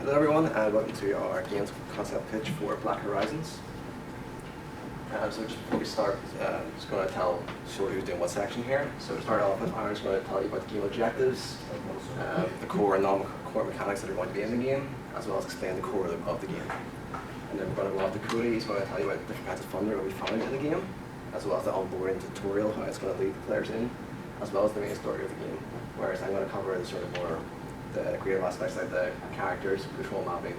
Hello everyone, and welcome to our games concept pitch for Black Horizons. So just before we start, I'm just going to show who's doing what section here. So to start off with, Aaron's going to tell you about the game objectives, the core and non-core mechanics that are going to be in the game, as well as explain the core of the game. And then we're going to go off to Cody. He's going to tell you about different kinds of fun that will be found in the game, as well as the onboarding tutorial, how it's going to lead the players in, as well as the main story of the game. Whereas I'm going to cover the sort of more the creative aspects like the characters, control mapping,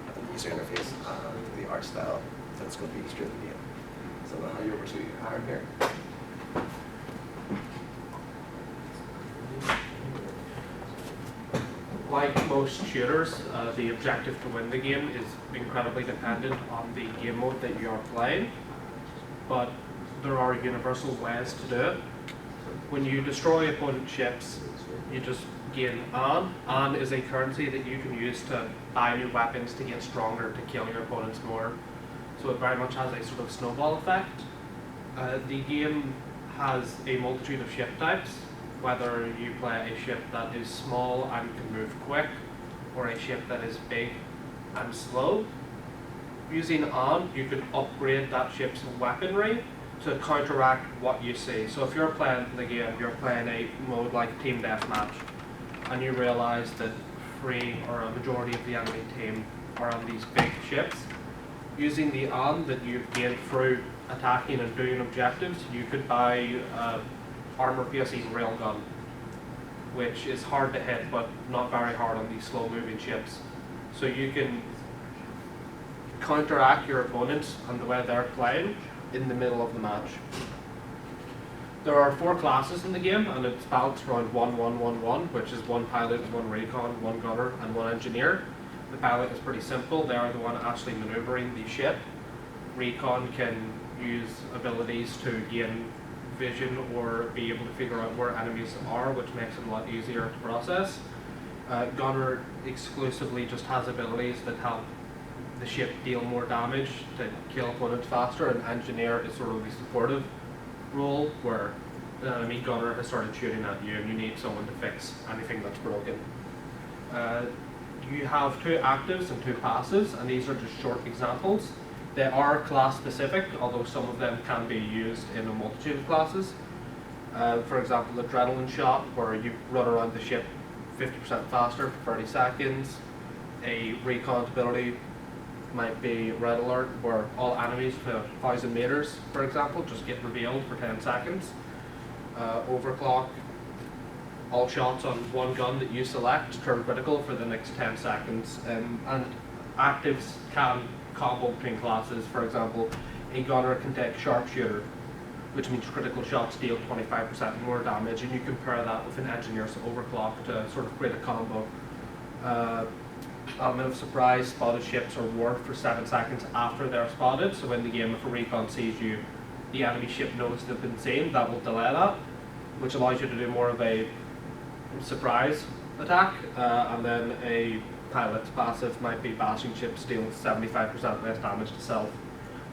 and the user interface, and the art style that's going to be straight in the game. So I'm going to hand you over to Aaron here. Like most shooters, the objective to win the game is incredibly dependent on the game mode that you are playing, but there are universal ways to do it. When you destroy opponent ships, you just gain An. An is a currency that you can use to buy new weapons to get stronger, to kill your opponents more. So it very much has a sort of snowball effect. The game has a multitude of ship types, whether you play a ship that is small and can move quick, or a ship that is big and slow. Using An, you can upgrade that ship's weaponry to counteract what you see. So if you're playing the game, you're playing a mode like Team Deathmatch, and you realize that free or a majority of the enemy team are on these big ships, using the An that you've gained through attacking and doing objectives, you could buy armor-piercing railgun, which is hard to hit but not very hard on these slow-moving ships. So you can counteract your opponents and the way they're playing in the middle of the match. There are 4 classes in the game, and it's balanced around 1-1-1-1, which is 1 pilot, 1 recon, 1 gunner, and 1 engineer. The pilot is pretty simple. They are the one actually maneuvering the ship. Recon can use abilities to gain vision or be able to figure out where enemies are, which makes it a lot easier to process. Gunner exclusively just has abilities that help the ship deal more damage to kill opponents faster, and engineer is sort of the supportive role where an enemy gunner has started shooting at you and you need someone to fix anything that's broken. You have 2 actives and 2 passives, and these are just short examples. They are class specific, although some of them can be used in a multitude of classes. For example, adrenaline shot, where you run around the ship 50% faster for 30 seconds. A recon ability might be red alert, where all enemies for 1,000 meters, for example, just get revealed for 10 seconds. Overclock, all shots on one gun that you select turn critical for the next 10 seconds. And actives can combo between classes. For example, a gunner can take sharpshooter, which means critical shots deal 25% more damage, and you can pair that with an engineer's overclock to sort of create a combo. Element of surprise, spotted ships are warped for 7 seconds after they're spotted, so in the game if a recon sees you, the enemy ship knows they've been seen. That will delay that, which allows you to do more of a surprise attack. And then a pilot's passive might be bashing ships, deal 75% less damage to self,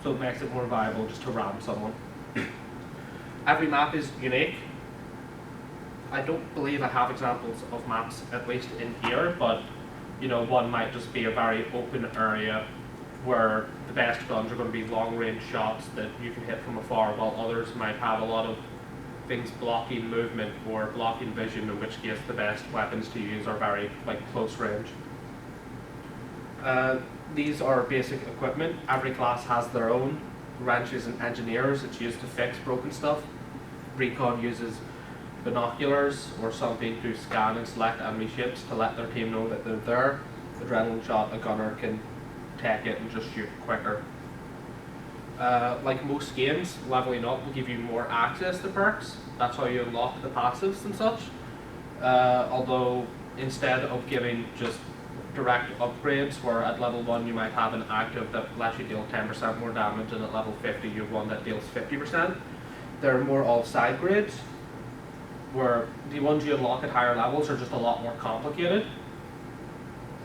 so it makes it more viable just to ram someone. Every map is unique. I don't believe I have examples of maps, at least in here, but you know, one might just be a very open area where the best guns are going to be long-range shots that you can hit from afar, while others might have a lot of things blocking movement or blocking vision, in which case the best weapons to use are very close range. These are basic equipment. Every class has their own. Wrenches and engineers, it's used to fix broken stuff. Recon uses binoculars or something to scan and select enemy ships to let their team know that they're there. Adrenaline shot, a gunner can take it and just shoot quicker. Like most games, leveling up will give you more access to perks. That's how you unlock the passives and such. Although instead of giving just direct upgrades, where at level 1 you might have an active that lets you deal 10% more damage, and at level 50 you have one that deals 50%. They're more all side grades, where the ones you unlock at higher levels are just a lot more complicated,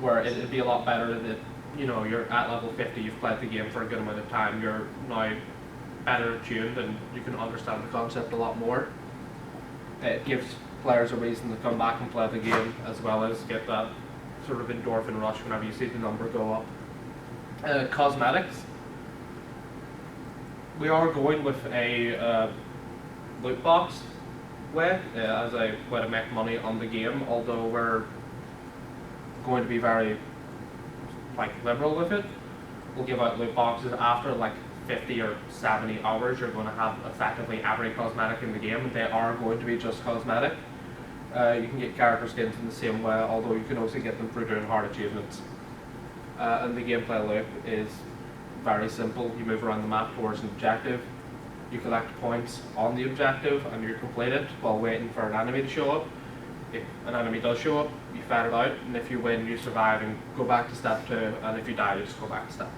where it'd be a lot better that, you know, you're at level 50, you've played the game for a good amount of time, you're now better tuned and you can understand the concept a lot more. It gives players a reason to come back and play the game, as well as get that sort of endorphin rush whenever you see the number go up. Cosmetics. We are going with a loot box way as a way to make money on the game, although we're going to be very liberal with it. We'll give out loot boxes after 50 or 70 hours. You're going to have effectively every cosmetic in the game. They are going to be just cosmetic. You can get character skins in the same way, although you can also get them through doing hard achievements. And the gameplay loop is very simple. You move around the map towards an objective. You collect points on the objective and you complete it while waiting for an enemy to show up. If an enemy does show up, you fight it out, and if you win, you survive and go back to step 2, and if you die, you just go back to step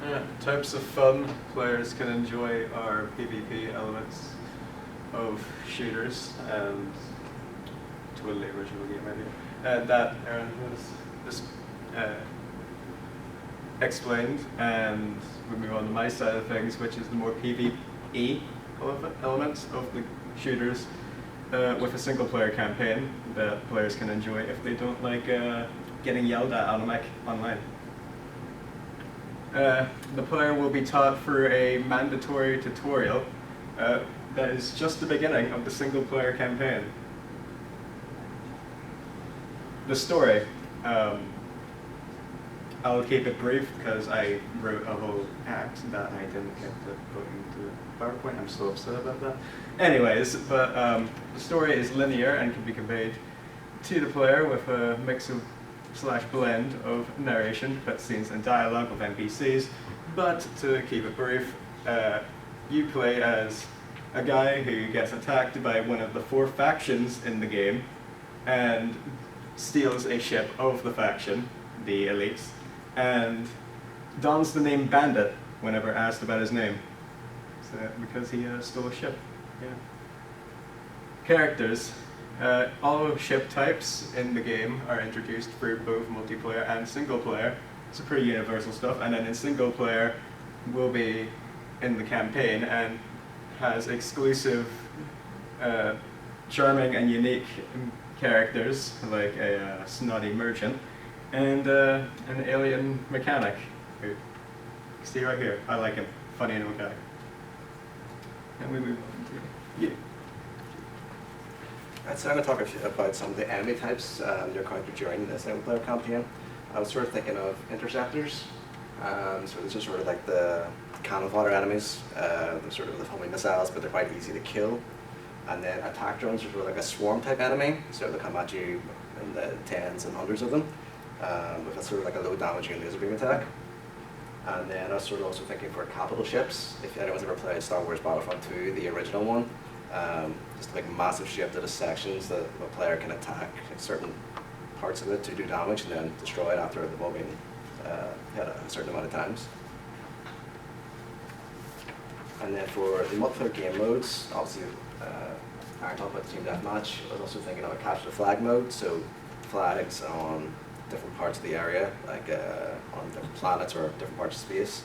1. Types of fun players can enjoy are PvP elements of shooters and totally original game idea. That Aaron has just explained, and we move on to my side of things, which is the more PvE elements of the shooters with a single player campaign that players can enjoy if they don't like getting yelled at online. The player will be taught through a mandatory tutorial that is just the beginning of the single player campaign. The story. I'll keep it brief because I wrote a whole act that I didn't get to put into PowerPoint. I'm so upset about that. Anyways, but the story is linear and can be conveyed to the player with a mix of blend of narration, cutscenes, and dialogue with NPCs. But to keep it brief, you play as a guy who gets attacked by one of the 4 factions in the game and steals a ship of the faction, the elites, and dons the name Bandit whenever asked about his name. So, because he stole a ship. Yeah. Characters. All ship types in the game are introduced through both multiplayer and single player. It's a pretty universal stuff. And then in single player will be in the campaign and has exclusive, charming and unique characters like a snotty merchant and an alien mechanic. Who, see right here, I like him, funny and mechanic. And we move on to you. So I'm going to talk about some of the enemy types you encounter during the single player campaign. I was sort of thinking of interceptors. So these are sort of like the cannon fodder enemies. They're sort of the homing missiles, but they're quite easy to kill. And then attack drones are sort of like a swarm type enemy. So they come at you in the tens and hundreds of them with a sort of like a low damaging laser beam attack. And then I was sort of also thinking for capital ships. If anyone's ever played Star Wars Battlefront 2, the original one, just like massive ship that has sections that a player can attack certain parts of it to do damage and then destroy it after they've all been hit a certain amount of times. And then for the multiplayer game modes, obviously Aaron talked about Team Deathmatch. I was also thinking of a capture the flag mode, so flags on different parts of the area, like on different planets or different parts of space.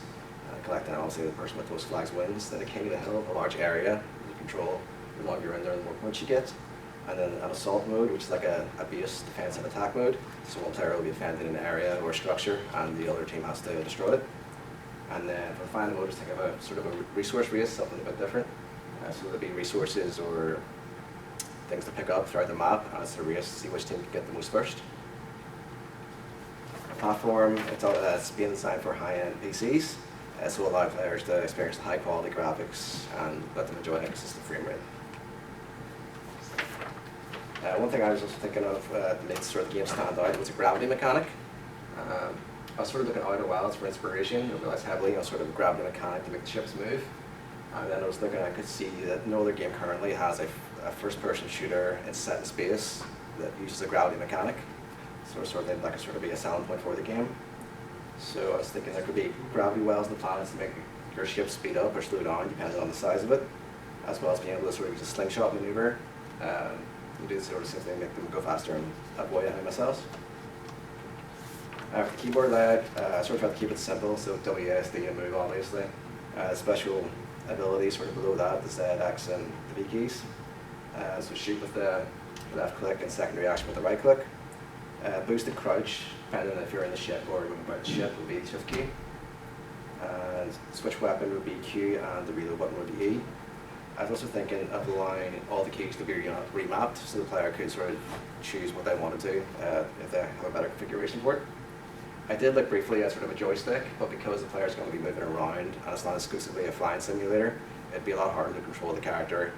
Collecting, obviously the person with those flags wins. Then a king of the hill, a large area you control. The longer you're in there, the more points you get. And then an assault mode, which is like a base defense and attack mode. So one player will be defending an area or structure, and the other team has to destroy it. And then for the final mode, just think of a sort of a resource race, something a bit different. So there'll be resources or things to pick up throughout the map, and it's a race to see which team can get the most first. The platform, it's being designed for high-end PCs, so allow players to experience high quality graphics and let them enjoy an consistent frame rate. One thing I was also thinking of that made sort of the game stand out was a gravity mechanic. I was sort of looking out of Wilds for inspiration. I realized heavily on sort of a gravity mechanic to make the ships move. And then I was looking, I could see that no other game currently has a first-person shooter set in space that uses a gravity mechanic. So that could sort of be a selling point for the game. So I was thinking there could be gravity wells in the planets to make your ship speed up or slow down depending on the size of it, as well as being able to sort of use a slingshot maneuver. You do the sort of same thing, make them go faster and avoid enemy missiles. For the keyboard layout, I sort of tried to keep it simple, so WASD and move obviously. Special abilities sort of below that, the Z, X and the V keys. So shoot with the with the left click and secondary action with the right click. Boosted crouch, depending on if you're in the ship or moving about the ship, would be shift key. And switch weapon would be Q and the reload button would be E. I was also thinking of allowing all the keys to be remapped so the player could sort of choose what they wanted to if they have a better configuration for it. I did look briefly at sort of a joystick, but because the player is going to be moving around and it's not exclusively a flying simulator, it'd be a lot harder to control the character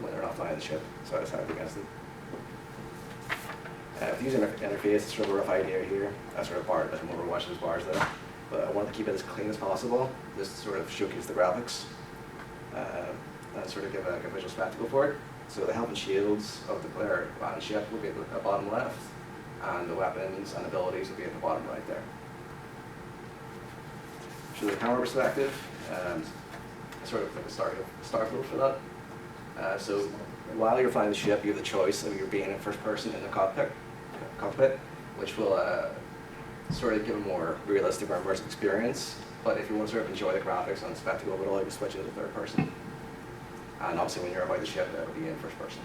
when they're not flying the ship, so I decided against it. With the user interface, it's sort of a rough idea here. I sort of borrowed it from Overwatch, those bars there. But I wanted to keep it as clean as possible, just to sort of showcase the graphics and sort of give a visual spectacle for it. So the helmet and shields of the player on the ship will be at the bottom left, and the weapons and abilities will be at the bottom right there. So the camera perspective, sort of like a start flow for that. So while you're flying the ship, you have the choice of you being in first person in the cockpit, which will sort of give a more realistic or immersive experience. But if you want to sort of enjoy the graphics and the spectacle of it all, you can switch it to third person. And obviously when you're about the ship, it'll be in first person.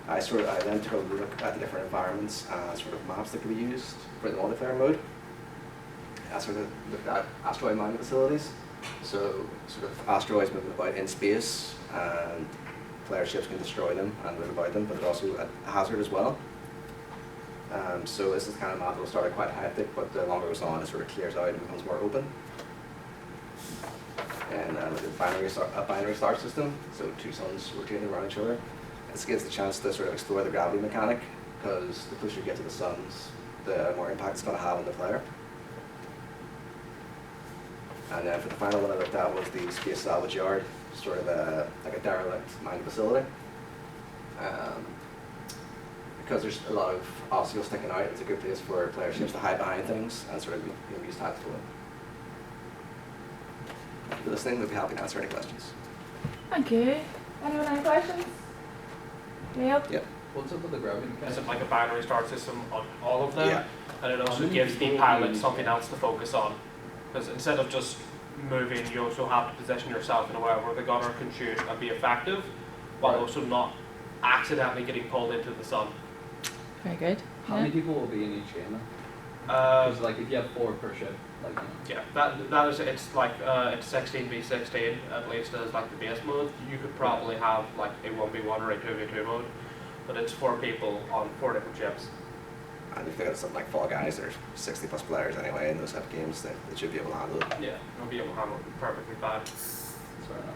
I then took a look at the different environments and sort of maps that could be used for the multiplayer mode. I sort of looked at asteroid mining facilities. So sort of asteroids moving about in space, and player ships can destroy them and move about them, but it's also a hazard as well. So this is the kind of map that will start quite hectic, but the longer it goes on, it sort of clears out and becomes more open. And with a binary star system, so two suns rotating around each other. This gives the chance to sort of explore the gravity mechanic, because the closer you get to the suns, the more impact it's going to have on the player. And then for the final one I looked at was the space salvage yard, sort of like a derelict mining facility. Because there's a lot of obstacles sticking out, it's a good place for player ships to hide behind things and sort of be used tactfully. Thank you for listening. We'll be happy to answer any questions. Thank you. Anyone any questions? Neil? Yep. What's up with the gravity mechanic? Is it like a binary star system on all of them? Yeah. And it also many gives the people pilot use something it? else to focus on. Because instead of just moving, you also have to position yourself in a way where the gunner can shoot and be effective, while Right. also not accidentally getting pulled into the sun. Very good. How many people will be in each game? Uh, Because like if you have 4 per ship, like yeah, that is, it's like it's 16v16 at least as like the base mode. You could probably have like a 1v1 or a 2v2 mode, but it's 4 people on 4 different ships. And if they got something like Fall Guys, there's 60 plus players anyway in those type of games, they should be able to handle it. Yeah, you'll be able to handle it perfectly fine. Fair enough.